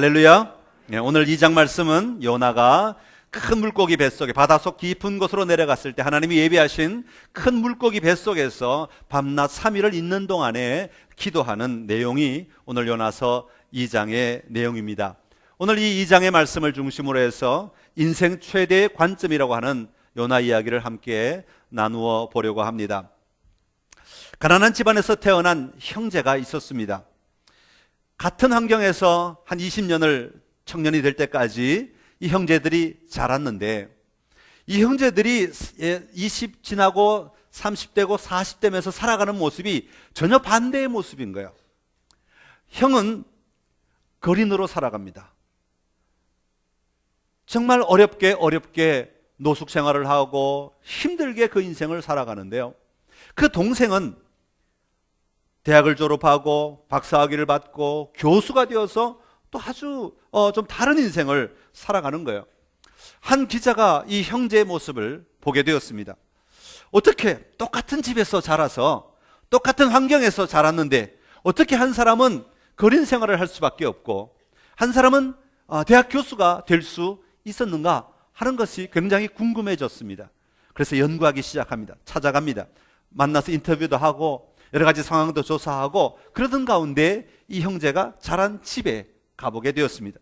할렐루야. 오늘 2장 말씀은 요나가 큰 물고기 뱃속에 바닷속 깊은 곳으로 내려갔을 때 하나님이 예비하신 큰 물고기 뱃속에서 밤낮 3일을 있는 동안에 기도하는 내용이 오늘 요나서 2장의 내용입니다. 오늘 이 2장의 말씀을 중심으로 해서 인생 최대의 관점이라고 하는 요나 이야기를 함께 나누어 보려고 합니다. 가난한 집안에서 태어난 형제가 있었습니다. 같은 환경에서 한 20년을 청년이 될 때까지 이 형제들이 자랐는데, 이 형제들이 20 지나고 30대고 40대면서 살아가는 모습이 전혀 반대의 모습인 거예요. 형은 거린으로 살아갑니다. 정말 어렵게 노숙 생활을 하고 힘들게 그 인생을 살아가는데요, 그 동생은 대학을 졸업하고 박사학위를 받고 교수가 되어서 또 아주 좀 다른 인생을 살아가는 거예요. 한 기자가 이 형제의 모습을 보게 되었습니다. 어떻게 똑같은 집에서 자라서 똑같은 환경에서 자랐는데 어떻게 한 사람은 거린 생활을 할 수밖에 없고 한 사람은 대학 교수가 될 수 있었는가 하는 것이 굉장히 궁금해졌습니다. 그래서 연구하기 시작합니다. 찾아갑니다. 만나서 인터뷰도 하고 여러 가지 상황도 조사하고 그러던 가운데 이 형제가 자란 집에 가보게 되었습니다.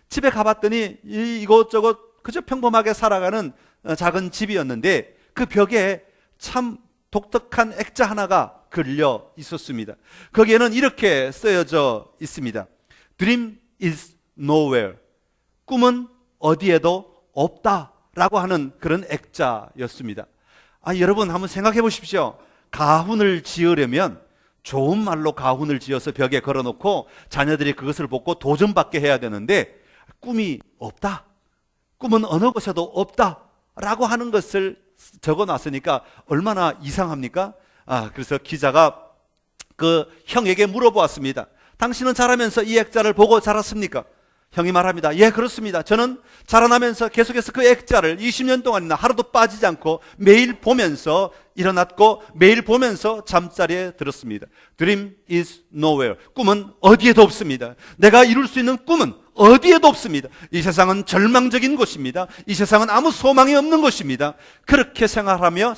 집에 가봤더니 이곳저곳 그저 평범하게 살아가는 작은 집이었는데 그 벽에 참 독특한 액자 하나가 걸려 있었습니다. 거기에는 이렇게 쓰여져 있습니다. Dream is nowhere. 꿈은 어디에도 없다라고 하는 그런 액자였습니다. 여러분 한번 생각해 보십시오. 가훈을 지으려면 좋은 말로 가훈을 지어서 벽에 걸어놓고 자녀들이 그것을 보고 도전받게 해야 되는데 꿈이 없다, 꿈은 어느 곳에도 없다 라고 하는 것을 적어놨으니까 얼마나 이상합니까? 그래서 기자가 그 형에게 물어보았습니다. 당신은 자라면서 이 액자를 보고 자랐습니까? 형이 말합니다. 예, 그렇습니다. 저는 자라나면서 계속해서 그 액자를 20년 동안이나 하루도 빠지지 않고 매일 보면서 일어났고 매일 보면서 잠자리에 들었습니다. Dream is nowhere. 꿈은 어디에도 없습니다. 내가 이룰 수 있는 꿈은 어디에도 없습니다. 이 세상은 절망적인 곳입니다. 이 세상은 아무 소망이 없는 곳입니다. 그렇게 생각하며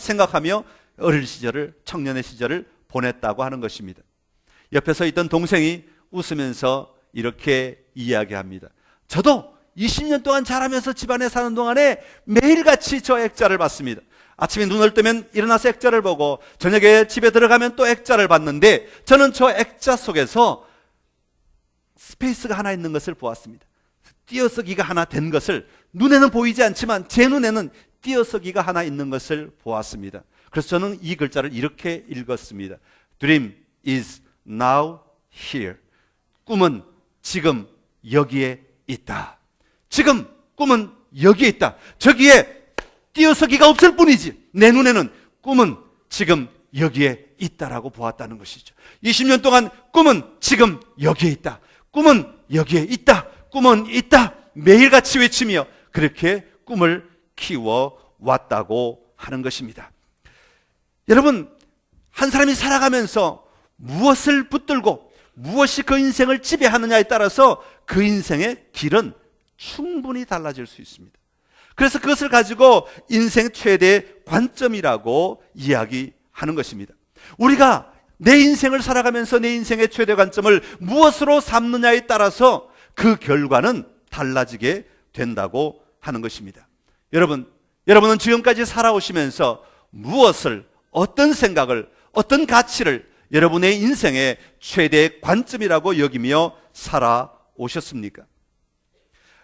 어릴 시절을, 청년의 시절을 보냈다고 하는 것입니다. 옆에 서 있던 동생이 웃으면서 이렇게 이야기합니다. 저도 20년 동안 자라면서 집안에 사는 동안에 매일같이 저 액자를 봤습니다. 아침에 눈을 뜨면 일어나서 액자를 보고 저녁에 집에 들어가면 또 액자를 봤는데 저는 저 액자 속에서 스페이스가 하나 있는 것을 보았습니다. 띄어쓰기가 하나 된 것을, 눈에는 보이지 않지만 제 눈에는 띄어쓰기가 하나 있는 것을 보았습니다. 그래서 저는 이 글자를 이렇게 읽었습니다. Dream is now here. 꿈은 지금 여기에 있다. 지금 꿈은 여기에 있다. 저기에 띄어쓰기가 없을 뿐이지 내 눈에는 꿈은 지금 여기에 있다라고 보았다는 것이죠. 20년 동안 꿈은 지금 여기에 있다. 꿈은 여기에 있다. 꿈은 있다. 매일같이 외치며 그렇게 꿈을 키워왔다고 하는 것입니다. 여러분, 한 사람이 살아가면서 무엇을 붙들고 무엇이 그 인생을 지배하느냐에 따라서 그 인생의 길은 충분히 달라질 수 있습니다. 그래서 그것을 가지고 인생 최대의 관점이라고 이야기하는 것입니다. 우리가 내 인생을 살아가면서 내 인생의 최대 관점을 무엇으로 삼느냐에 따라서 그 결과는 달라지게 된다고 하는 것입니다. 여러분은 지금까지 살아오시면서 무엇을, 어떤 생각을, 어떤 가치를 여러분의 인생의 최대 관점이라고 여기며 살아오셨습니까?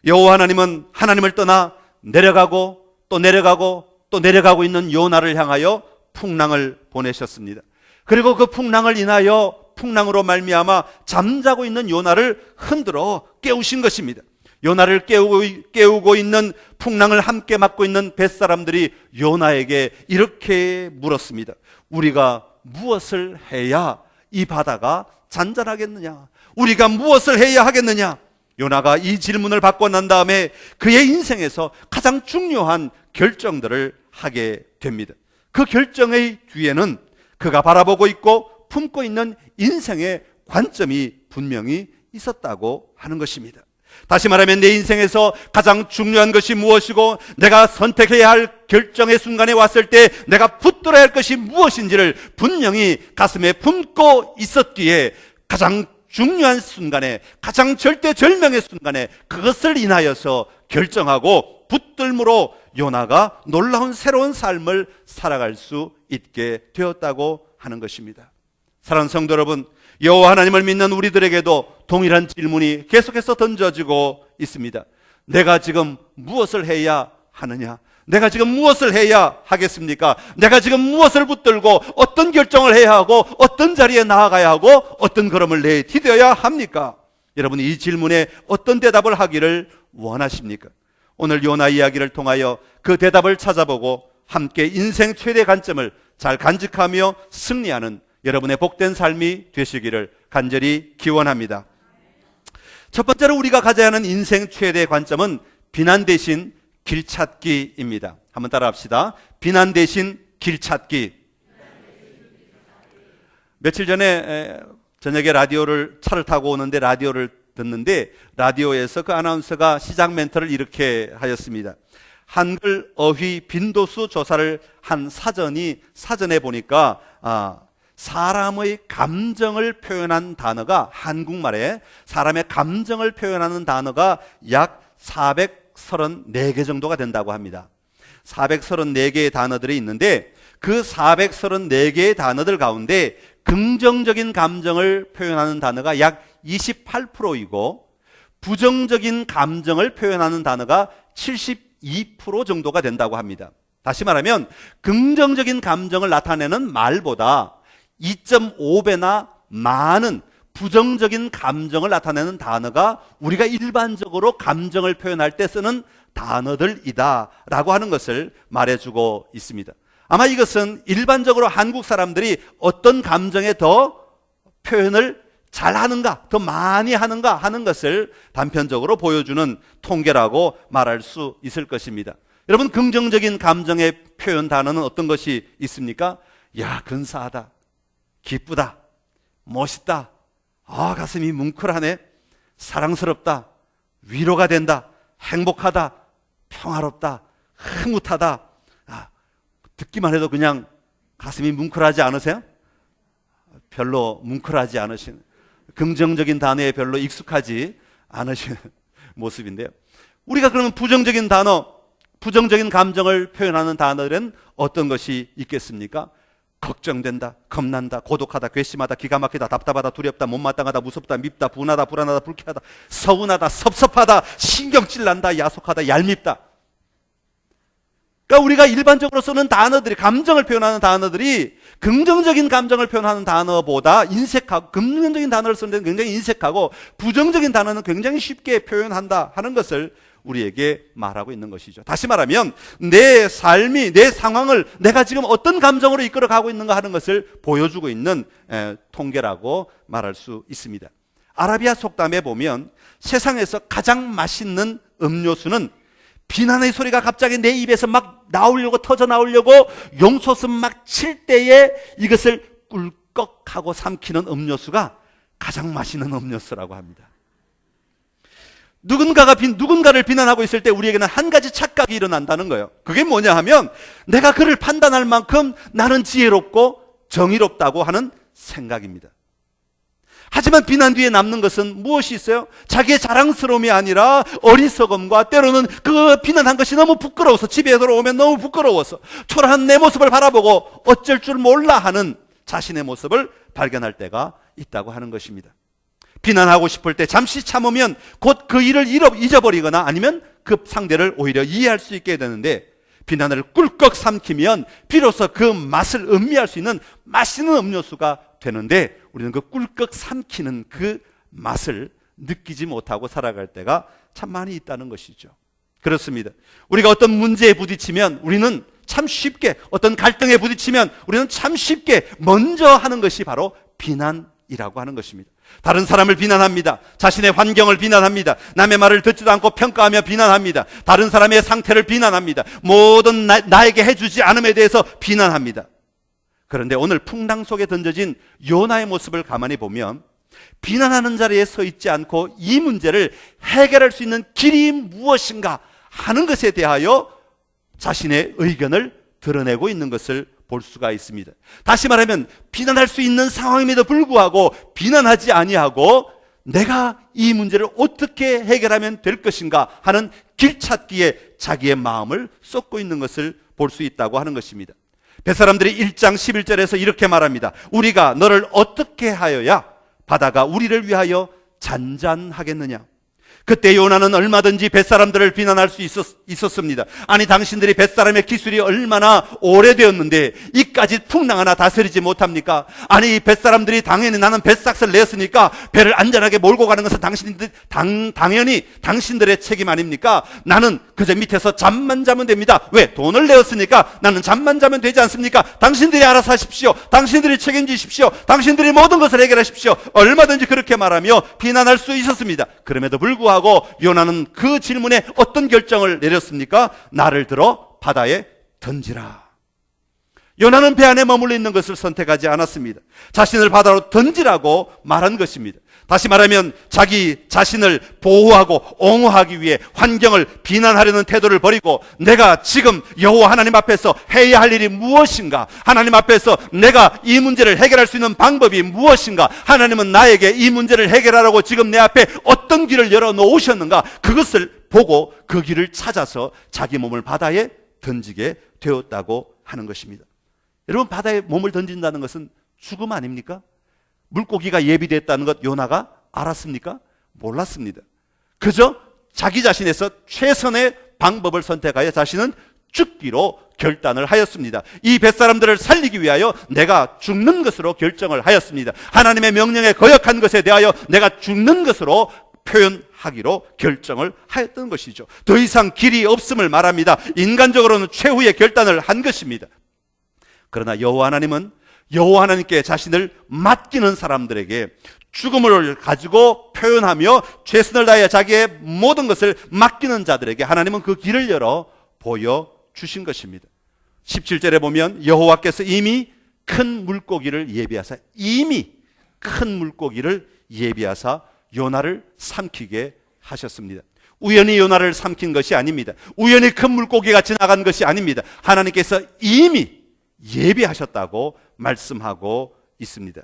여호와 하나님은 하나님을 떠나 내려가고 또 내려가고 또 내려가고 있는 요나를 향하여 풍랑을 보내셨습니다. 그리고 그 풍랑을 인하여 풍랑으로 말미암아 잠자고 있는 요나를 흔들어 깨우신 것입니다. 요나를 깨우고 있는 풍랑을 함께 맡고 있는 뱃사람들이 요나에게 이렇게 물었습니다. 우리가 무엇을 해야 이 바다가 잔잔하겠느냐? 우리가 무엇을 해야 하겠느냐? 요나가 이 질문을 받고 난 다음에 그의 인생에서 가장 중요한 결정들을 하게 됩니다. 그 결정의 뒤에는 그가 바라보고 있고 품고 있는 인생의 관점이 분명히 있었다고 하는 것입니다. 다시 말하면 내 인생에서 가장 중요한 것이 무엇이고 내가 선택해야 할 결정의 순간에 왔을 때 내가 붙들어야 할 것이 무엇인지를 분명히 가슴에 품고 있었기에 가장 중요한 순간에, 가장 절대절명의 순간에 그것을 인하여서 결정하고 붙들므로 요나가 놀라운 새로운 삶을 살아갈 수 있게 되었다고 하는 것입니다. 사랑하는 성도 여러분, 여호와 하나님을 믿는 우리들에게도 동일한 질문이 계속해서 던져지고 있습니다. 내가 지금 무엇을 해야 하느냐? 내가 지금 무엇을 해야 하겠습니까? 내가 지금 무엇을 붙들고 어떤 결정을 해야 하고 어떤 자리에 나아가야 하고 어떤 걸음을 내디뎌야 합니까? 여러분, 이 질문에 어떤 대답을 하기를 원하십니까? 오늘 요나 이야기를 통하여 그 대답을 찾아보고 함께 인생 최대 관점을 잘 간직하며 승리하는 여러분의 복된 삶이 되시기를 간절히 기원합니다. 첫 번째로 우리가 가져야 하는 인생 최대 관점은 비난 대신 길찾기입니다. 한번 따라합시다. 비난 대신 길찾기. 며칠 전에 저녁에 차를 타고 오는데 라디오를 듣는데 라디오에서 그 아나운서가 시작 멘트를 이렇게 하였습니다. 한글 어휘 빈도수 조사를 한 사전에 보니까 사람의 감정을 표현한 단어가, 한국말에 사람의 감정을 표현하는 단어가 약 434개 정도가 된다고 합니다. 434개의 단어들이 있는데 그 434개의 단어들 가운데 긍정적인 감정을 표현하는 단어가 약 28%이고 부정적인 감정을 표현하는 단어가 72% 정도가 된다고 합니다. 다시 말하면 긍정적인 감정을 나타내는 말보다 2.5배나 많은 부정적인 감정을 나타내는 단어가 우리가 일반적으로 감정을 표현할 때 쓰는 단어들이다 라고 하는 것을 말해주고 있습니다. 아마 이것은 일반적으로 한국 사람들이 어떤 감정에 더 표현을 잘하는가, 더 많이 하는가 하는 것을 단편적으로 보여주는 통계라고 말할 수 있을 것입니다. 여러분, 긍정적인 감정의 표현 단어는 어떤 것이 있습니까? 야, 근사하다, 기쁘다, 멋있다, 가슴이 뭉클하네, 사랑스럽다, 위로가 된다, 행복하다, 평화롭다, 흐뭇하다. 듣기만 해도 그냥 가슴이 뭉클하지 않으세요? 별로 뭉클하지 않으시는, 긍정적인 단어에 별로 익숙하지 않으시는 모습인데요. 우리가 그러면 부정적인 단어, 부정적인 감정을 표현하는 단어들은 어떤 것이 있겠습니까? 걱정된다, 겁난다, 고독하다, 괘씸하다, 기가 막히다, 답답하다, 두렵다, 못마땅하다, 무섭다, 밉다, 분하다, 불안하다, 불쾌하다, 서운하다, 섭섭하다, 신경질 난다, 야속하다, 얄밉다. 그러니까 우리가 일반적으로 쓰는 단어들이, 감정을 표현하는 단어들이 긍정적인 감정을 표현하는 단어보다 인색하고, 긍정적인 단어를 쓰는 데는 굉장히 인색하고 부정적인 단어는 굉장히 쉽게 표현한다 하는 것을 우리에게 말하고 있는 것이죠. 다시 말하면 내 삶이, 내 상황을 내가 지금 어떤 감정으로 이끌어가고 있는가 하는 것을 보여주고 있는 통계라고 말할 수 있습니다. 아라비아 속담에 보면 세상에서 가장 맛있는 음료수는 비난의 소리가 갑자기 내 입에서 막 나오려고, 터져 나오려고 용솟음 막 칠 때에 이것을 꿀꺽하고 삼키는 음료수가 가장 맛있는 음료수라고 합니다. 누군가를 비난하고 있을 때 우리에게는 한 가지 착각이 일어난다는 거예요. 그게 뭐냐 하면 내가 그를 판단할 만큼 나는 지혜롭고 정의롭다고 하는 생각입니다. 하지만 비난 뒤에 남는 것은 무엇이 있어요? 자기의 자랑스러움이 아니라 어리석음과, 때로는 그 비난한 것이 너무 부끄러워서, 집에 들어오면 너무 부끄러워서 초라한 내 모습을 바라보고 어쩔 줄 몰라 하는 자신의 모습을 발견할 때가 있다고 하는 것입니다. 비난하고 싶을 때 잠시 참으면 곧 그 일을 잊어버리거나 아니면 그 상대를 오히려 이해할 수 있게 되는데, 비난을 꿀꺽 삼키면 비로소 그 맛을 음미할 수 있는 맛있는 음료수가 되는데, 우리는 그 꿀꺽 삼키는 그 맛을 느끼지 못하고 살아갈 때가 참 많이 있다는 것이죠. 그렇습니다. 우리가 어떤 문제에 부딪히면 우리는 참 쉽게, 어떤 갈등에 부딪히면 우리는 참 쉽게 먼저 하는 것이 바로 비난이라고 하는 것입니다. 다른 사람을 비난합니다. 자신의 환경을 비난합니다. 남의 말을 듣지도 않고 평가하며 비난합니다. 다른 사람의 상태를 비난합니다. 모든 나에게 해주지 않음에 대해서 비난합니다. 그런데 오늘 풍랑 속에 던져진 요나의 모습을 가만히 보면 비난하는 자리에 서 있지 않고 이 문제를 해결할 수 있는 길이 무엇인가 하는 것에 대하여 자신의 의견을 드러내고 있는 것을 볼 수가 있습니다. 다시 말하면 비난할 수 있는 상황임에도 불구하고 비난하지 아니하고 내가 이 문제를 어떻게 해결하면 될 것인가 하는 길찾기에 자기의 마음을 쏟고 있는 것을 볼 수 있다고 하는 것입니다. 벳사람들이 1장 11절에서 이렇게 말합니다. 우리가 너를 어떻게 하여야 바다가 우리를 위하여 잔잔하겠느냐. 그때 요나는 얼마든지 벳사람들을 비난할 수 있었습니다. 아니 당신들이 벳사람의 기술이 얼마나 오래되었는데 이까지 풍랑 하나 다스리지 못합니까? 아니 벳사람들이 당연히 나는 뱃삭스를 냈으니까 배를 안전하게 몰고 가는 것은 당연히 당신들의 책임 아닙니까? 나는 그저 밑에서 잠만 자면 됩니다. 왜? 돈을 내었으니까 나는 잠만 자면 되지 않습니까? 당신들이 알아서 하십시오. 당신들이 책임지십시오. 당신들이 모든 것을 해결하십시오. 얼마든지 그렇게 말하며 비난할 수 있었습니다. 그럼에도 불구하고 요나는 그 질문에 어떤 결정을 내렸습니까? 나를 들어 바다에 던지라. 요나는 배 안에 머물러 있는 것을 선택하지 않았습니다. 자신을 바다로 던지라고 말한 것입니다. 다시 말하면 자기 자신을 보호하고 옹호하기 위해 환경을 비난하려는 태도를 버리고 내가 지금 여호와 하나님 앞에서 해야 할 일이 무엇인가, 하나님 앞에서 내가 이 문제를 해결할 수 있는 방법이 무엇인가, 하나님은 나에게 이 문제를 해결하라고 지금 내 앞에 어떤 길을 열어놓으셨는가, 그것을 보고 그 길을 찾아서 자기 몸을 바다에 던지게 되었다고 하는 것입니다. 여러분, 바다에 몸을 던진다는 것은 죽음 아닙니까? 물고기가 예비됐다는 것 요나가 알았습니까? 몰랐습니다. 그저 자기 자신에서 최선의 방법을 선택하여 자신은 죽기로 결단을 하였습니다. 이 뱃사람들을 살리기 위하여 내가 죽는 것으로 결정을 하였습니다. 하나님의 명령에 거역한 것에 대하여 내가 죽는 것으로 표현하기로 결정을 하였던 것이죠. 더 이상 길이 없음을 말합니다. 인간적으로는 최후의 결단을 한 것입니다. 그러나 여호와 하나님은 여호와 하나님께 자신을 맡기는 사람들에게 죽음을 가지고 표현하며 최선을 다해 자기의 모든 것을 맡기는 자들에게 하나님은 그 길을 열어 보여주신 것입니다. 17절에 보면 여호와께서 이미 큰 물고기를 예비하사, 이미 큰 물고기를 예비하사 요나를 삼키게 하셨습니다. 우연히 요나를 삼킨 것이 아닙니다. 우연히 큰 물고기가 지나간 것이 아닙니다. 하나님께서 이미 예비하셨다고 말씀하고 있습니다.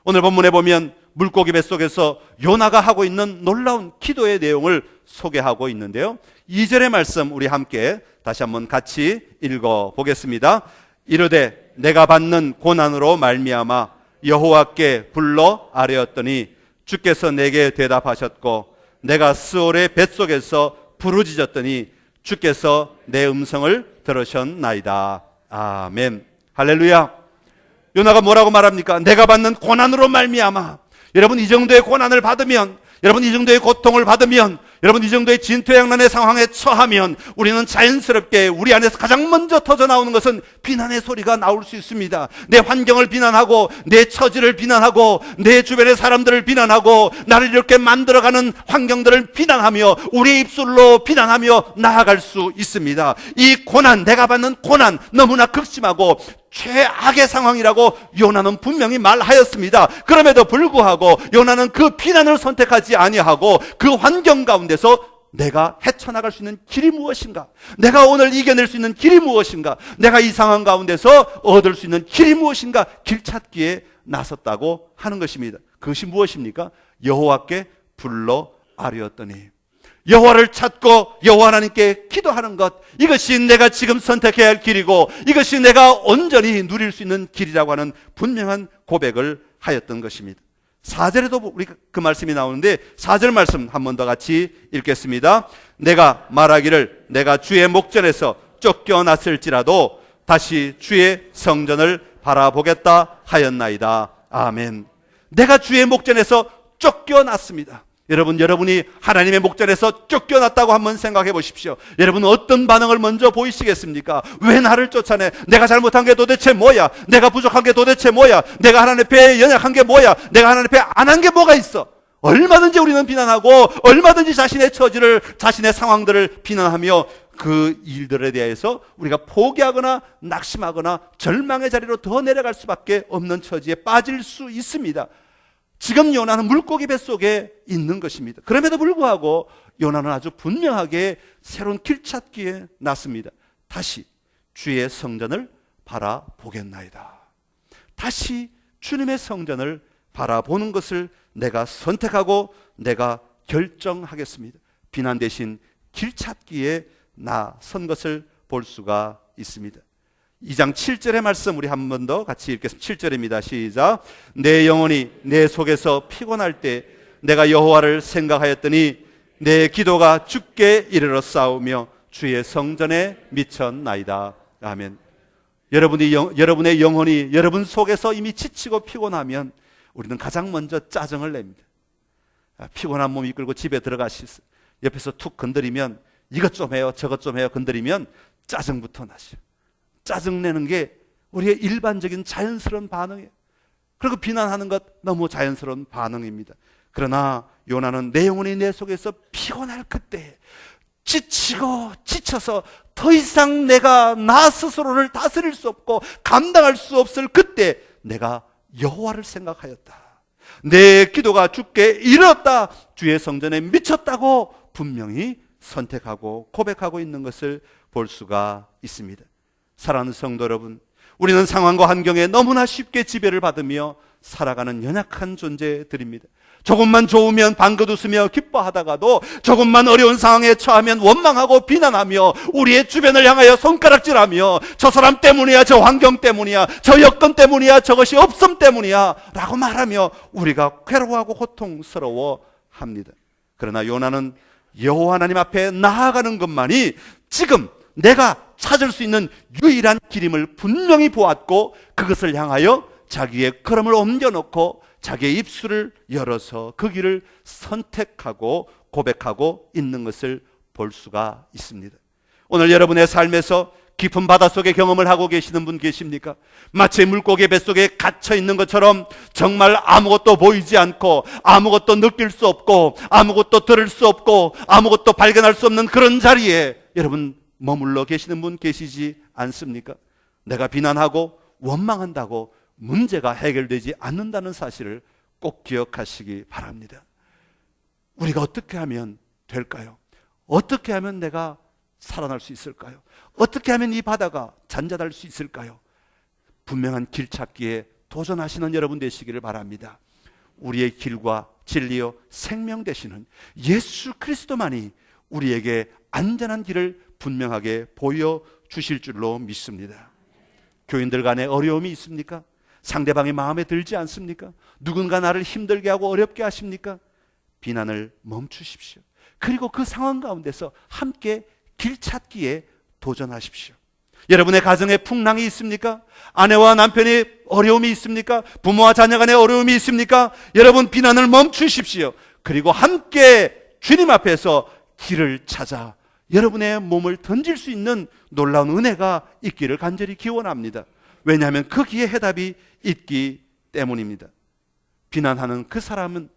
오늘 본문에 보면 물고기 뱃속에서 요나가 하고 있는 놀라운 기도의 내용을 소개하고 있는데요, 2절의 말씀 우리 함께 다시 한번 같이 읽어 보겠습니다. 이르되 내가 받는 고난으로 말미암아 여호와께 불러 아뢰었더니 주께서 내게 대답하셨고 내가 스올의 뱃속에서 부르짖었더니 주께서 내 음성을 들으셨나이다. 아멘. 할렐루야. 요나가 뭐라고 말합니까? 내가 받는 고난으로 말미암아. 여러분, 이 정도의 고난을 받으면, 여러분 이 정도의 고통을 받으면, 여러분 이 정도의 진퇴양난의 상황에 처하면 우리는 자연스럽게 우리 안에서 가장 먼저 터져나오는 것은 비난의 소리가 나올 수 있습니다. 내 환경을 비난하고 내 처지를 비난하고 내 주변의 사람들을 비난하고 나를 이렇게 만들어가는 환경들을 비난하며 우리의 입술로 비난하며 나아갈 수 있습니다. 이 고난, 내가 받는 고난 너무나 극심하고 최악의 상황이라고 요나는 분명히 말하였습니다. 그럼에도 불구하고 요나는 그 비난을 선택하지 아니하고 그 환경 가운데서 내가 헤쳐나갈 수 있는 길이 무엇인가, 내가 오늘 이겨낼 수 있는 길이 무엇인가, 내가 이 상황 가운데서 얻을 수 있는 길이 무엇인가, 길 찾기에 나섰다고 하는 것입니다. 그것이 무엇입니까? 여호와께 불러 아뢰었더니, 여호와를 찾고 여호와 하나님께 기도하는 것, 이것이 내가 지금 선택해야 할 길이고 이것이 내가 온전히 누릴 수 있는 길이라고 하는 분명한 고백을 하였던 것입니다. 4절에도 우리 그 말씀이 나오는데 4절 말씀 한 번 더 같이 읽겠습니다. 내가 말하기를 내가 주의 목전에서 쫓겨났을지라도 다시 주의 성전을 바라보겠다 하였나이다. 아멘. 내가 주의 목전에서 쫓겨났습니다. 여러분, 여러분이 하나님의 목전에서 쫓겨났다고 한번 생각해 보십시오. 여러분은 어떤 반응을 먼저 보이시겠습니까? 왜 나를 쫓아내? 내가 잘못한 게 도대체 뭐야? 내가 부족한 게 도대체 뭐야? 내가 하나님 앞에 연약한 게 뭐야? 내가 하나님 앞에 안 한 게 뭐가 있어? 얼마든지 우리는 비난하고 얼마든지 자신의 처지를, 자신의 상황들을 비난하며 그 일들에 대해서 우리가 포기하거나 낙심하거나 절망의 자리로 더 내려갈 수밖에 없는 처지에 빠질 수 있습니다. 지금 요나는 물고기 뱃속에 있는 것입니다. 그럼에도 불구하고 요나는 아주 분명하게 새로운 길찾기에 났습니다. 다시 주의 성전을 바라보겠나이다. 다시 주님의 성전을 바라보는 것을 내가 선택하고 내가 결정하겠습니다. 비난 대신 길찾기에 나선 것을 볼 수가 있습니다. 2장 7절의 말씀 우리 한 번 더 같이 읽겠습니다. 7절입니다. 시작. 내 영혼이 내 속에서 피곤할 때 내가 여호와를 생각하였더니 내 기도가 주께 이르러 싸우며 주의 성전에 미쳤나이다. 아멘. 여러분의 영혼이 여러분 속에서 이미 지치고 피곤하면 우리는 가장 먼저 짜증을 냅니다. 피곤한 몸 이끌고 집에 들어가시죠. 옆에서 툭 건드리면 이것 좀 해요 저것 좀 해요 건드리면 짜증부터 나죠. 짜증내는 게 우리의 일반적인 자연스러운 반응이에요. 그리고 비난하는 것 너무 자연스러운 반응입니다. 그러나 요나는 내 영혼이 내 속에서 피곤할 그때, 지치고 지쳐서 더 이상 내가 나 스스로를 다스릴 수 없고 감당할 수 없을 그때 내가 여호와를 생각하였다. 내 기도가 주께 이르렀다. 주의 성전에 미쳤다고 분명히 선택하고 고백하고 있는 것을 볼 수가 있습니다. 사랑하는 성도 여러분, 우리는 상황과 환경에 너무나 쉽게 지배를 받으며 살아가는 연약한 존재들입니다. 조금만 좋으면 방긋 웃으며 기뻐하다가도 조금만 어려운 상황에 처하면 원망하고 비난하며 우리의 주변을 향하여 손가락질하며 저 사람 때문이야, 저 환경 때문이야, 저 여건 때문이야, 저것이 없음 때문이야 라고 말하며 우리가 괴로워하고 고통스러워 합니다. 그러나 요나는 여호와 하나님 앞에 나아가는 것만이 지금 내가 찾을 수 있는 유일한 길임을 분명히 보았고 그것을 향하여 자기의 걸음을 옮겨놓고 자기의 입술을 열어서 그 길을 선택하고 고백하고 있는 것을 볼 수가 있습니다. 오늘 여러분의 삶에서 깊은 바닷속의 경험을 하고 계시는 분 계십니까? 마치 물고기 뱃속에 갇혀 있는 것처럼 정말 아무것도 보이지 않고 아무것도 느낄 수 없고 아무것도 들을 수 없고 아무것도 발견할 수 없는 그런 자리에 여러분 머물러 계시는 분 계시지 않습니까? 내가 비난하고 원망한다고 문제가 해결되지 않는다는 사실을 꼭 기억하시기 바랍니다. 우리가 어떻게 하면 될까요? 어떻게 하면 내가 살아날 수 있을까요? 어떻게 하면 이 바다가 잔잔할 수 있을까요? 분명한 길 찾기에 도전하시는 여러분 되시기를 바랍니다. 우리의 길과 진리요 생명 되시는 예수 그리스도만이 우리에게 안전한 길을 분명하게 보여주실 줄로 믿습니다. 교인들 간에 어려움이 있습니까? 상대방이 마음에 들지 않습니까? 누군가 나를 힘들게 하고 어렵게 하십니까? 비난을 멈추십시오. 그리고 그 상황 가운데서 함께 길 찾기에 도전하십시오. 여러분의 가정에 풍랑이 있습니까? 아내와 남편이 어려움이 있습니까? 부모와 자녀 간에 어려움이 있습니까? 여러분 비난을 멈추십시오. 그리고 함께 주님 앞에서 길을 찾아 여러분의 몸을 던질 수 있는 놀라운 은혜가 있기를 간절히 기원합니다. 왜냐하면 거기에 해답이 있기 때문입니다. 비난하는 그 사람은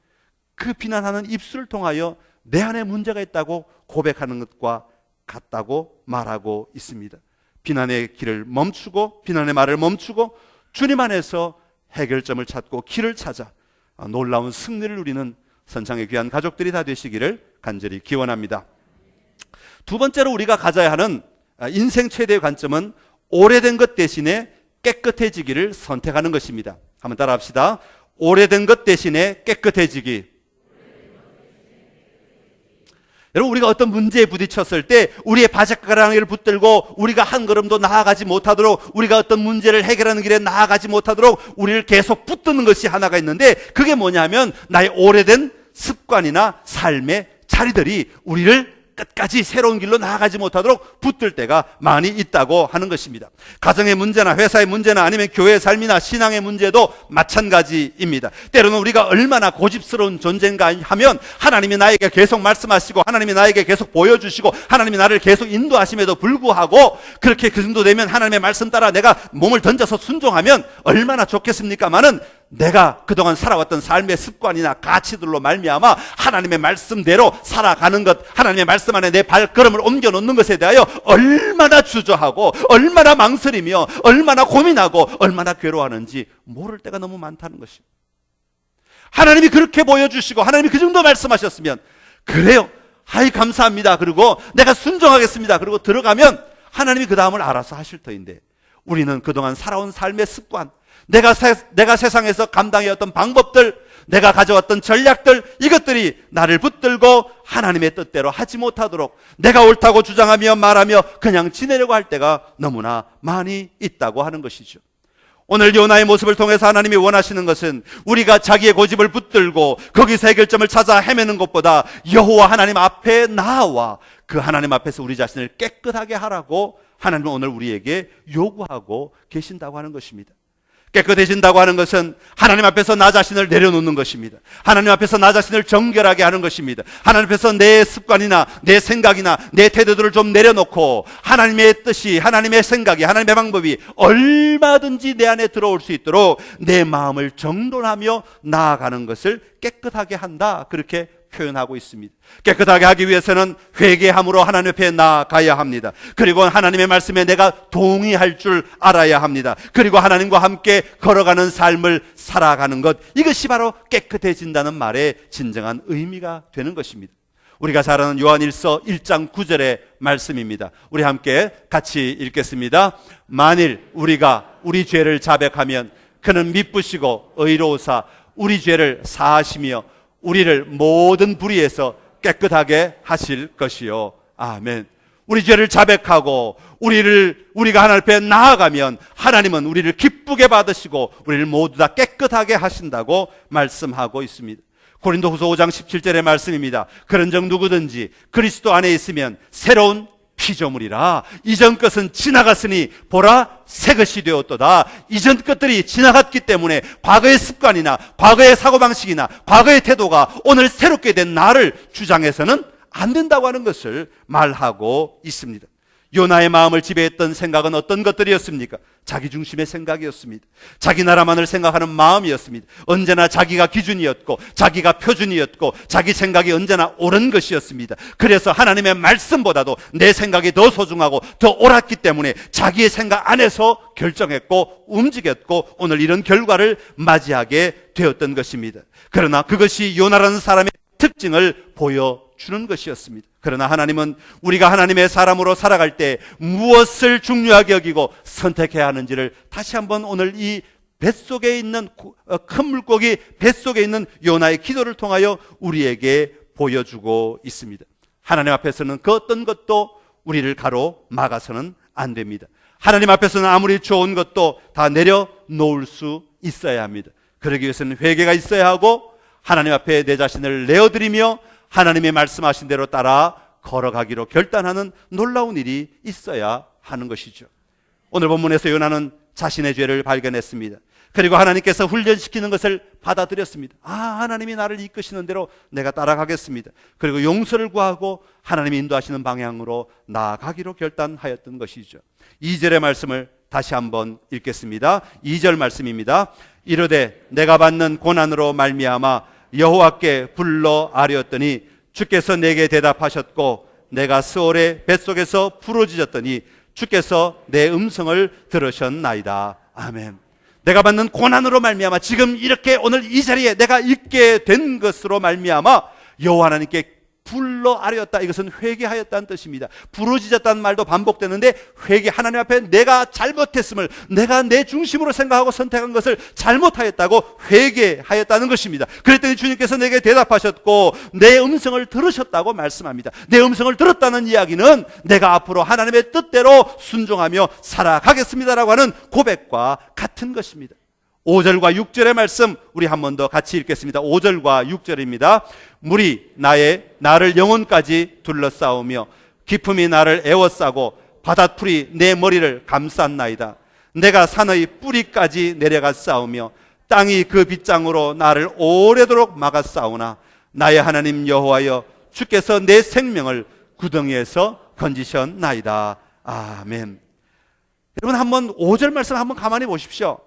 그 비난하는 입술을 통하여 내 안에 문제가 있다고 고백하는 것과 같다고 말하고 있습니다. 비난의 길을 멈추고 비난의 말을 멈추고 주님 안에서 해결점을 찾고 길을 찾아 놀라운 승리를 누리는 선창의 귀한 가족들이 다 되시기를 간절히 기원합니다. 두 번째로 우리가 가져야 하는 인생 최대의 관점은 오래된 것 대신에 깨끗해지기를 선택하는 것입니다. 한번 따라합시다. 오래된 것 대신에 깨끗해지기. 여러분, 우리가 어떤 문제에 부딪혔을 때 우리의 바짓가랑이를 붙들고 우리가 한 걸음도 나아가지 못하도록, 우리가 어떤 문제를 해결하는 길에 나아가지 못하도록 우리를 계속 붙드는 것이 하나가 있는데, 그게 뭐냐면 나의 오래된 습관이나 삶의 자리들이 우리를 끝까지 새로운 길로 나아가지 못하도록 붙들 때가 많이 있다고 하는 것입니다. 가정의 문제나 회사의 문제나 아니면 교회의 삶이나 신앙의 문제도 마찬가지입니다. 때로는 우리가 얼마나 고집스러운 존재인가 하면 하나님이 나에게 계속 말씀하시고 하나님이 나에게 계속 보여주시고 하나님이 나를 계속 인도하심에도 불구하고 그렇게 그 정도 되면 하나님의 말씀 따라 내가 몸을 던져서 순종하면 얼마나 좋겠습니까마는 내가 그동안 살아왔던 삶의 습관이나 가치들로 말미암아 하나님의 말씀대로 살아가는 것, 하나님의 말씀 안에 내 발걸음을 옮겨놓는 것에 대하여 얼마나 주저하고 얼마나 망설이며 얼마나 고민하고 얼마나 괴로워하는지 모를 때가 너무 많다는 것입니다. 하나님이 그렇게 보여주시고 하나님이 그 정도 말씀하셨으면 그래요, 아이 감사합니다, 그리고 내가 순종하겠습니다, 그리고 들어가면 하나님이 그 다음을 알아서 하실 터인데, 우리는 그동안 살아온 삶의 습관, 내가 세상에서 감당해왔던 방법들, 내가 가져왔던 전략들, 이것들이 나를 붙들고 하나님의 뜻대로 하지 못하도록 내가 옳다고 주장하며 말하며 그냥 지내려고 할 때가 너무나 많이 있다고 하는 것이죠. 오늘 요나의 모습을 통해서 하나님이 원하시는 것은 우리가 자기의 고집을 붙들고 거기서 해결점을 찾아 헤매는 것보다 여호와 하나님 앞에 나와 그 하나님 앞에서 우리 자신을 깨끗하게 하라고 하나님은 오늘 우리에게 요구하고 계신다고 하는 것입니다. 깨끗해진다고 하는 것은 하나님 앞에서 나 자신을 내려놓는 것입니다. 하나님 앞에서 나 자신을 정결하게 하는 것입니다. 하나님 앞에서 내 습관이나 내 생각이나 내 태도들을 좀 내려놓고 하나님의 뜻이, 하나님의 생각이, 하나님의 방법이 얼마든지 내 안에 들어올 수 있도록 내 마음을 정돈하며 나아가는 것을 깨끗하게 한다, 그렇게 표현하고 있습니다. 깨끗하게 하기 위해서는 회개함으로 하나님 앞에 나아가야 합니다. 그리고 하나님의 말씀에 내가 동의할 줄 알아야 합니다. 그리고 하나님과 함께 걸어가는 삶을 살아가는 것, 이것이 바로 깨끗해진다는 말의 진정한 의미가 되는 것입니다. 우리가 잘 아는 요한일서 1장 9절의 말씀입니다. 우리 함께 같이 읽겠습니다. 만일 우리가 우리 죄를 자백하면 그는 미쁘시고 의로우사 우리 죄를 사하시며 우리를 모든 불의에서 깨끗하게 하실 것이요. 아멘. 우리 죄를 자백하고 우리가 하나님 앞에 나아가면 하나님은 우리를 기쁘게 받으시고 우리를 모두 다 깨끗하게 하신다고 말씀하고 있습니다. 고린도후서 5장 17절의 말씀입니다. 그런즉 누구든지 그리스도 안에 있으면 새로운 피조물이라. 이전 것은 지나갔으니 보라 새 것이 되었도다. 이전 것들이 지나갔기 때문에 과거의 습관이나 과거의 사고방식이나 과거의 태도가 오늘 새롭게 된 나를 주장해서는 안 된다고 하는 것을 말하고 있습니다. 요나의 마음을 지배했던 생각은 어떤 것들이었습니까? 자기 중심의 생각이었습니다. 자기 나라만을 생각하는 마음이었습니다. 언제나 자기가 기준이었고 자기가 표준이었고 자기 생각이 언제나 옳은 것이었습니다. 그래서 하나님의 말씀보다도 내 생각이 더 소중하고 더 옳았기 때문에 자기의 생각 안에서 결정했고 움직였고 오늘 이런 결과를 맞이하게 되었던 것입니다. 그러나 그것이 요나라는 사람의 특징을 보여주는 것이었습니다. 그러나 하나님은 우리가 하나님의 사람으로 살아갈 때 무엇을 중요하게 여기고 선택해야 하는지를 다시 한번 오늘 이 뱃속에 있는 큰 물고기 뱃속에 있는 요나의 기도를 통하여 우리에게 보여주고 있습니다. 하나님 앞에서는 그 어떤 것도 우리를 가로막아서는 안 됩니다. 하나님 앞에서는 아무리 좋은 것도 다 내려놓을 수 있어야 합니다. 그러기 위해서는 회개가 있어야 하고 하나님 앞에 내 자신을 내어드리며 하나님의 말씀하신 대로 따라 걸어가기로 결단하는 놀라운 일이 있어야 하는 것이죠. 오늘 본문에서 요나는 자신의 죄를 발견했습니다. 그리고 하나님께서 훈련시키는 것을 받아들였습니다. 하나님이 나를 이끄시는 대로 내가 따라가겠습니다. 그리고 용서를 구하고 하나님이 인도하시는 방향으로 나아가기로 결단하였던 것이죠. 2절의 말씀을 다시 한번 읽겠습니다. 2절 말씀입니다. 이르되 내가 받는 고난으로 말미암아 여호와께 불러 아뢰었더니 주께서 내게 대답하셨고 내가 스올의 뱃속에서 부르짖었더니 주께서 내 음성을 들으셨나이다. 아멘. 내가 받는 고난으로 말미암아 지금 이렇게 오늘 이 자리에 내가 있게 된 것으로 말미암아 여호와 하나님께 불러 아뢰었다. 이것은 회개하였다는 뜻입니다. 부르짖었다는 말도 반복되는데 하나님 앞에 내가 잘못했음을, 내가 내 중심으로 생각하고 선택한 것을 잘못하였다고 회개하였다는 것입니다. 그랬더니 주님께서 내게 대답하셨고 내 음성을 들으셨다고 말씀합니다. 내 음성을 들었다는 이야기는 내가 앞으로 하나님의 뜻대로 순종하며 살아가겠습니다라고 하는 고백과 같은 것입니다. 5절과 6절의 말씀 우리 한 번 더 같이 읽겠습니다. 5절과 6절입니다. 물이 나를 영혼까지 둘러싸우며 깊음이 나를 에워싸고 바닷풀이 내 머리를 감쌌나이다. 내가 산의 뿌리까지 내려가 싸우며 땅이 그 빗장으로 나를 오래도록 막아 싸우나 나의 하나님 여호와여 주께서 내 생명을 구덩이에서 건지셨나이다. 아멘. 여러분 한번 5절 말씀 한번 가만히 보십시오.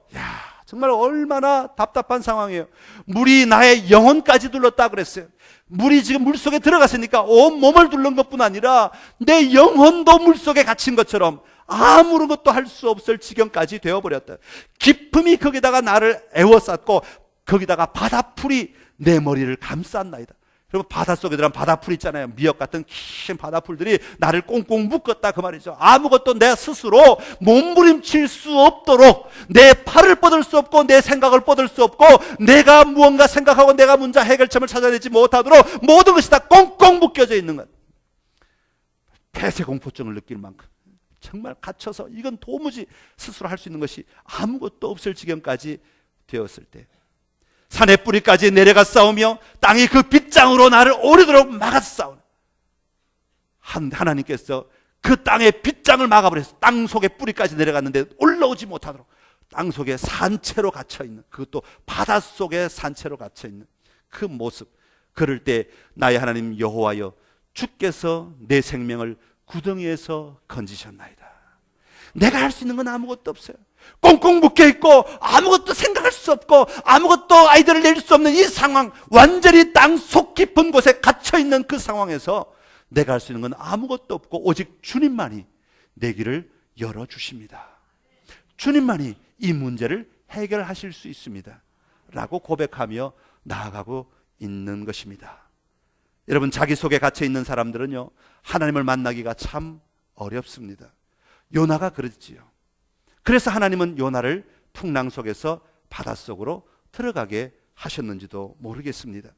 정말 얼마나 답답한 상황이에요. 물이 나의 영혼까지 둘렀다 그랬어요. 물이 지금 물속에 들어갔으니까 온 몸을 둘른 것뿐 아니라 내 영혼도 물속에 갇힌 것처럼 아무런 것도 할 수 없을 지경까지 되어버렸다. 깊음이 거기다가 나를 에워쌌고 거기다가 바다풀이 내 머리를 감쌌나이다. 여러분, 바닷속에 들어간 바다풀 있잖아요. 미역 같은 긴 바다풀들이 나를 꽁꽁 묶었다 그 말이죠. 아무것도 내 스스로 몸부림칠 수 없도록, 내 팔을 뻗을 수 없고 내 생각을 뻗을 수 없고, 내가 무언가 생각하고 내가 문제 해결점을 찾아내지 못하도록 모든 것이 다 꽁꽁 묶여져 있는 것. 폐쇄공포증을 느낄 만큼 정말 갇혀서 이건 도무지 스스로 할 수 있는 것이 아무것도 없을 지경까지 되었을 때, 산의 뿌리까지 내려가 싸우며 땅이 그 빗장으로 나를 오르도록 막아서 싸우는 하나님께서 그 땅의 빗장을 막아버려서 땅 속에 뿌리까지 내려갔는데 올라오지 못하도록 땅 속에 산채로 갇혀있는, 그것도 바닷속에 산채로 갇혀있는 그 모습, 그럴 때 나의 하나님 여호와여, 주께서 내 생명을 구덩이에서 건지셨나이다. 내가 할 수 있는 건 아무것도 없어요. 꽁꽁 묶여있고 아무것도 생각할 수 없고 아무것도 아이디어를 낼 수 없는 이 상황, 완전히 땅속 깊은 곳에 갇혀있는 그 상황에서 내가 할 수 있는 건 아무것도 없고 오직 주님만이 내 길을 열어주십니다. 주님만이 이 문제를 해결하실 수 있습니다 라고 고백하며 나아가고 있는 것입니다. 여러분, 자기 속에 갇혀있는 사람들은요, 하나님을 만나기가 참 어렵습니다. 요나가 그랬지요. 그래서 하나님은 요나를 풍랑 속에서 바닷속으로 들어가게 하셨는지도 모르겠습니다.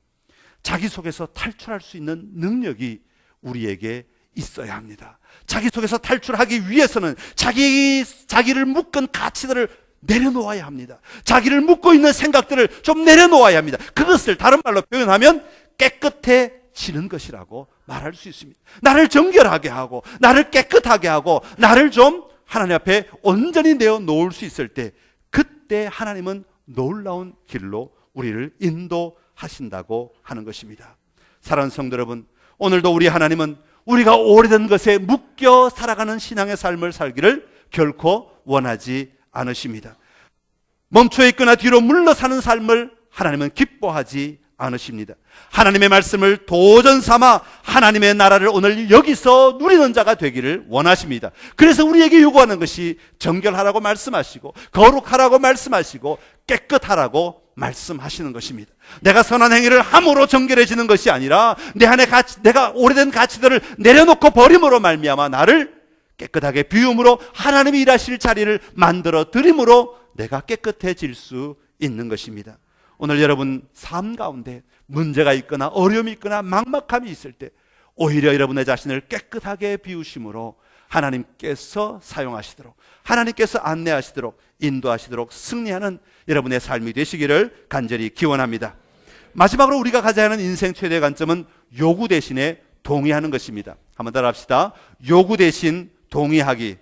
자기 속에서 탈출할 수 있는 능력이 우리에게 있어야 합니다. 자기 속에서 탈출하기 위해서는 자기를 묶은 가치들을 내려놓아야 합니다. 자기를 묶고 있는 생각들을 좀 내려놓아야 합니다. 그것을 다른 말로 표현하면 깨끗해지는 것이라고 말할 수 있습니다. 나를 정결하게 하고 나를 깨끗하게 하고 나를 좀 하나님 앞에 온전히 내어놓을 수 있을 때, 그때 하나님은 놀라운 길로 우리를 인도하신다고 하는 것입니다. 사랑하는 성도 여러분, 오늘도 우리 하나님은 우리가 오래된 것에 묶여 살아가는 신앙의 삶을 살기를 결코 원하지 않으십니다. 멈춰 있거나 뒤로 물러사는 삶을 하나님은 기뻐하지 않으십니다. 하나님의 말씀을 도전 삼아 하나님의 나라를 오늘 여기서 누리는 자가 되기를 원하십니다. 그래서 우리에게 요구하는 것이 정결하라고 말씀하시고, 거룩하라고 말씀하시고, 깨끗하라고 말씀하시는 것입니다. 내가 선한 행위를 함으로 정결해지는 것이 아니라 내 안에 내가 오래된 가치들을 내려놓고 버림으로 말미암아 나를 깨끗하게 비움으로 하나님이 일하실 자리를 만들어 드림으로 내가 깨끗해질 수 있는 것입니다. 오늘 여러분 삶 가운데 문제가 있거나 어려움이 있거나 막막함이 있을 때 오히려 여러분의 자신을 깨끗하게 비우심으로 하나님께서 사용하시도록, 하나님께서 안내하시도록, 인도하시도록 승리하는 여러분의 삶이 되시기를 간절히 기원합니다. 마지막으로 우리가 가져야 하는 인생 최대의 관점은 요구 대신에 동의하는 것입니다. 한번 따라 합시다. 요구 대신 동의하기.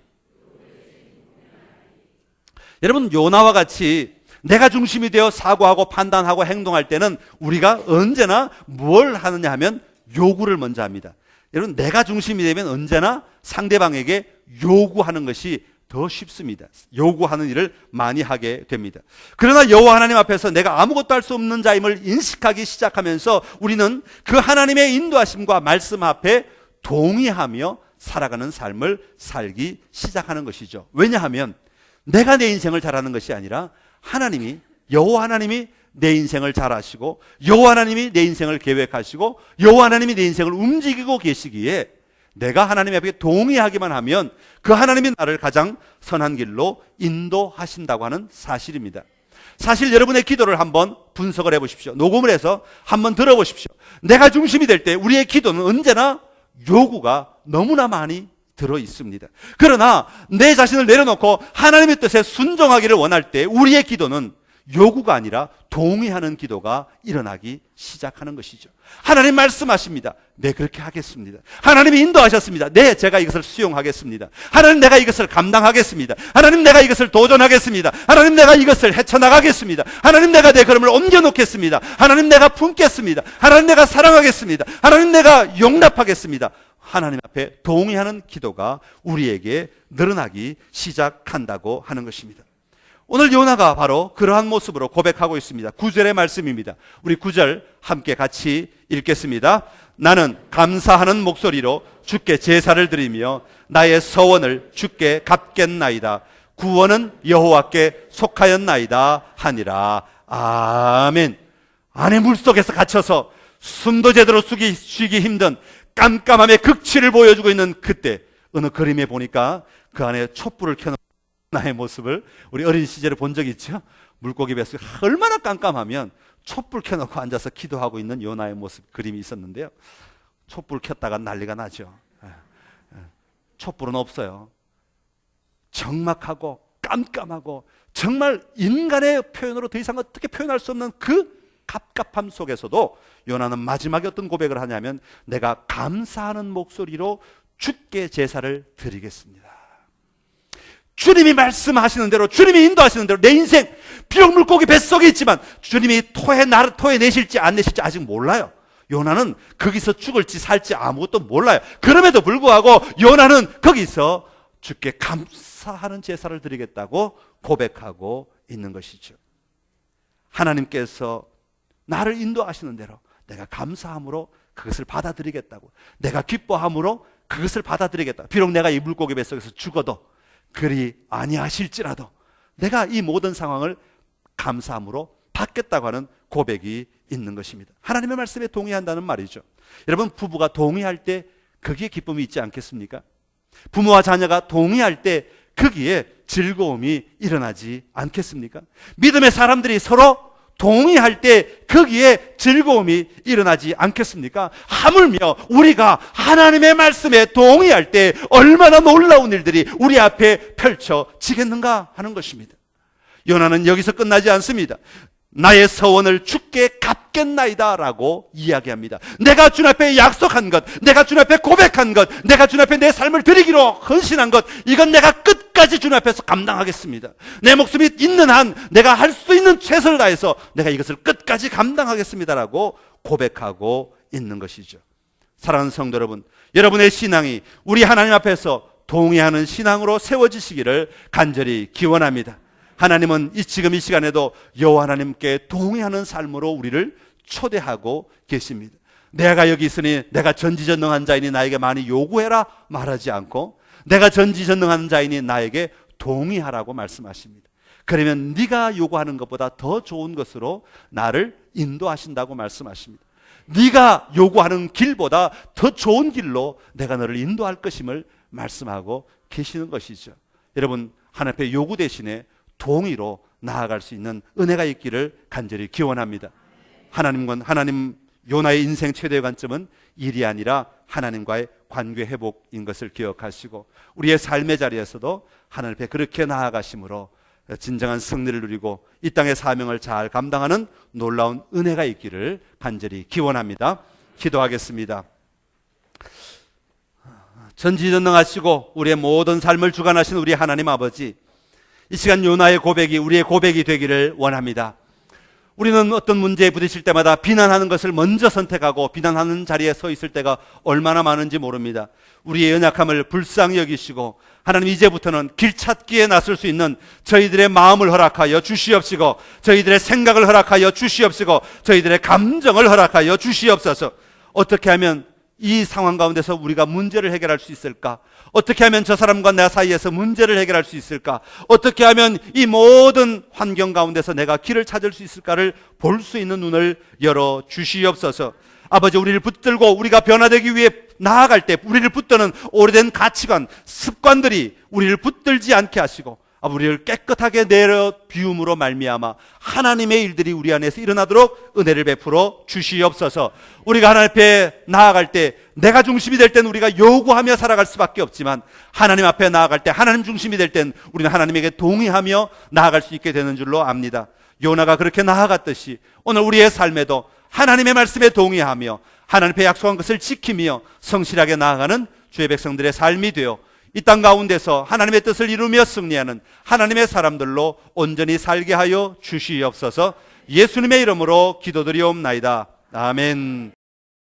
여러분, 요나와 같이 내가 중심이 되어 사고하고 판단하고 행동할 때는 우리가 언제나 뭘 하느냐 하면 요구를 먼저 합니다. 여러분, 내가 중심이 되면 언제나 상대방에게 요구하는 것이 더 쉽습니다. 요구하는 일을 많이 하게 됩니다. 그러나 여호와 하나님 앞에서 내가 아무것도 할 수 없는 자임을 인식하기 시작하면서 우리는 그 하나님의 인도하심과 말씀 앞에 동의하며 살아가는 삶을 살기 시작하는 것이죠. 왜냐하면 내가 내 인생을 잘하는 것이 아니라 하나님이, 여호와 하나님이 내 인생을 잘 아시고 여호와 하나님이 내 인생을 계획하시고 여호와 하나님이 내 인생을 움직이고 계시기에 내가 하나님 앞에 동의하기만 하면 그 하나님이 나를 가장 선한 길로 인도하신다고 하는 사실입니다. 사실 여러분의 기도를 한번 분석을 해보십시오. 녹음을 해서 한번 들어보십시오. 내가 중심이 될 때 우리의 기도는 언제나 요구가 너무나 많이 들어 있습니다. 그러나 내 자신을 내려놓고 하나님의 뜻에 순종하기를 원할 때 우리의 기도는 요구가 아니라 동의하는 기도가 일어나기 시작하는 것이죠. 하나님 말씀하십니다. 네, 그렇게 하겠습니다. 하나님이 인도하셨습니다. 네, 제가 이것을 수용하겠습니다. 하나님, 내가 이것을 감당하겠습니다. 하나님, 내가 이것을 도전하겠습니다. 하나님, 내가 이것을 헤쳐나가겠습니다. 하나님, 내가 내 걸음을 옮겨놓겠습니다. 하나님, 내가 품겠습니다. 하나님, 내가 사랑하겠습니다. 하나님, 내가 용납하겠습니다. 하나님 앞에 동의하는 기도가 우리에게 늘어나기 시작한다고 하는 것입니다. 오늘 요나가 바로 그러한 모습으로 고백하고 있습니다. 9절의 말씀입니다. 우리 9절 함께 같이 읽겠습니다. 나는 감사하는 목소리로 주께 제사를 드리며 나의 서원을 주께 갚겠나이다. 구원은 여호와께 속하였나이다 하니라. 아멘. 안에 물속에서 gat혀서 숨도 제대로 쉬기 힘든 깜깜함의 극치를 보여주고 있는 그때 어느 그림에 보니까 그 안에 촛불을 켜놓은 나의 모습을 우리 어린 시절에 본 적이 있죠. 물고기 뱃속에 얼마나 깜깜하면 촛불 켜놓고 앉아서 기도하고 있는 요나의 모습 그림이 있었는데요. 촛불 켰다가 난리가 나죠. 촛불은 없어요. 적막하고 깜깜하고 정말 인간의 표현으로 더 이상 어떻게 표현할 수 없는 그 갑갑함 속에서도 요나는 마지막에 어떤 고백을 하냐면 내가 감사하는 목소리로 주께 제사를 드리겠습니다. 주님이 말씀하시는 대로, 주님이 인도하시는 대로 내 인생 비록 물고기 뱃속에 있지만 주님이 토해 내실지 안 내실지 아직 몰라요. 요나는 거기서 죽을지 살지 아무것도 몰라요. 그럼에도 불구하고 요나는 거기서 주께 감사하는 제사를 드리겠다고 고백하고 있는 것이죠. 하나님께서 나를 인도하시는 대로 내가 감사함으로 그것을 받아들이겠다고, 내가 기뻐함으로 그것을 받아들이겠다. 비록 내가 이 물고기 뱃속에서 죽어도 그리 아니하실지라도 내가 이 모든 상황을 감사함으로 받겠다고 하는 고백이 있는 것입니다. 하나님의 말씀에 동의한다는 말이죠. 여러분, 부부가 동의할 때 거기에 기쁨이 있지 않겠습니까? 부모와 자녀가 동의할 때 거기에 즐거움이 일어나지 않겠습니까? 믿음의 사람들이 서로 동의할 때 거기에 즐거움이 일어나지 않겠습니까? 하물며 우리가 하나님의 말씀에 동의할 때 얼마나 놀라운 일들이 우리 앞에 펼쳐지겠는가 하는 것입니다. 요나는 여기서 끝나지 않습니다. 나의 서원을 주께 갚겠나이다 라고 이야기합니다. 내가 주님 앞에 약속한 것, 내가 주님 앞에 고백한 것, 내가 주님 앞에 내 삶을 드리기로 헌신한 것, 이건 내가 끝까지 주님 앞에서 감당하겠습니다. 내 목숨이 있는 한 내가 할 수 있는 최선을 다해서 내가 이것을 끝까지 감당하겠습니다 라고 고백하고 있는 것이죠. 사랑하는 성도 여러분, 여러분의 신앙이 우리 하나님 앞에서 동의하는 신앙으로 세워지시기를 간절히 기원합니다. 하나님은 지금 이 시간에도 여호와 하나님께 동의하는 삶으로 우리를 초대하고 계십니다. 내가 여기 있으니 내가 전지전능한 자이니 나에게 많이 요구해라 말하지 않고 내가 전지전능한 자이니 나에게 동의하라고 말씀하십니다. 그러면 네가 요구하는 것보다 더 좋은 것으로 나를 인도하신다고 말씀하십니다. 네가 요구하는 길보다 더 좋은 길로 내가 너를 인도할 것임을 말씀하고 계시는 것이죠. 여러분, 하나님 앞에 요구 대신에 동의로 나아갈 수 있는 은혜가 있기를 간절히 기원합니다. 하나님 요나의 인생 최대의 관점은 일이 아니라 하나님과의 관계 회복인 것을 기억하시고 우리의 삶의 자리에서도 하나님 앞에 그렇게 나아가심으로 진정한 승리를 누리고 이 땅의 사명을 잘 감당하는 놀라운 은혜가 있기를 간절히 기원합니다. 기도하겠습니다. 전지전능하시고 우리의 모든 삶을 주관하신 우리 하나님 아버지, 이 시간 요나의 고백이 우리의 고백이 되기를 원합니다. 우리는 어떤 문제에 부딪힐 때마다 비난하는 것을 먼저 선택하고 비난하는 자리에 서 있을 때가 얼마나 많은지 모릅니다. 우리의 연약함을 불쌍히 여기시고 하나님, 이제부터는 길 찾기에 나설 수 있는 저희들의 마음을 허락하여 주시옵시고 저희들의 생각을 허락하여 주시옵시고 저희들의 감정을 허락하여 주시옵소서. 어떻게 하면 이 상황 가운데서 우리가 문제를 해결할 수 있을까? 어떻게 하면 저 사람과 내 사이에서 문제를 해결할 수 있을까? 어떻게 하면 이 모든 환경 가운데서 내가 길을 찾을 수 있을까를 볼 수 있는 눈을 열어 주시옵소서. 아버지, 우리를 붙들고 우리가 변화되기 위해 나아갈 때 우리를 붙드는 오래된 가치관, 습관들이 우리를 붙들지 않게 하시고 우리를 깨끗하게 내려 비움으로 말미암아 하나님의 일들이 우리 안에서 일어나도록 은혜를 베풀어 주시옵소서. 우리가 하나님 앞에 나아갈 때 내가 중심이 될 때는 우리가 요구하며 살아갈 수밖에 없지만 하나님 앞에 나아갈 때 하나님 중심이 될 때는 우리는 하나님에게 동의하며 나아갈 수 있게 되는 줄로 압니다. 요나가 그렇게 나아갔듯이 오늘 우리의 삶에도 하나님의 말씀에 동의하며 하나님 앞에 약속한 것을 지키며 성실하게 나아가는 주의 백성들의 삶이 되어 이 땅 가운데서 하나님의 뜻을 이루며 승리하는 하나님의 사람들로 온전히 살게 하여 주시옵소서. 예수님의 이름으로 기도드리옵나이다. 아멘.